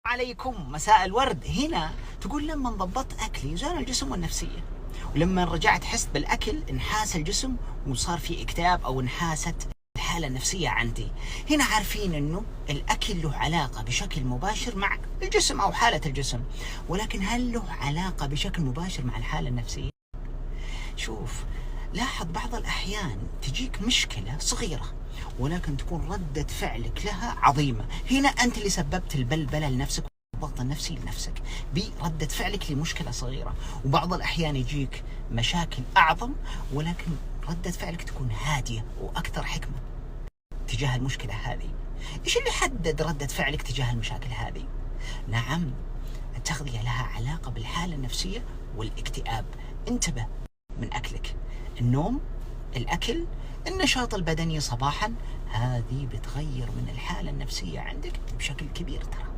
عليكم مساء الورد. هنا تقول لما ضبطت أكلي زال الجسم والنفسية، ولما رجعت حست بالأكل انحاس الجسم وصار في اكتئاب أو انحاست الحالة النفسية عندي. هنا عارفين أنه الأكل له علاقة بشكل مباشر مع الجسم أو حالة الجسم، ولكن هل له علاقة بشكل مباشر مع الحالة النفسية؟ شوف، لاحظ بعض الأحيان تجيك مشكلة صغيرة ولكن تكون ردة فعلك لها عظيمة. هنا أنت اللي سببت البلبلة لنفسك والضغط النفسي لنفسك بردة فعلك لمشكلة صغيرة. وبعض الأحيان يجيك مشاكل أعظم ولكن ردة فعلك تكون هادية وأكثر حكمة تجاه المشكلة هذه. إيش اللي حدد ردة فعلك تجاه المشاكل هذه؟ نعم، التغذية لها علاقة بالحالة النفسية والاكتئاب. انتبه من أكلك، النوم، الأكل، النشاط البدني صباحا، هذه بتغير من الحالة النفسية عندك بشكل كبير ترى.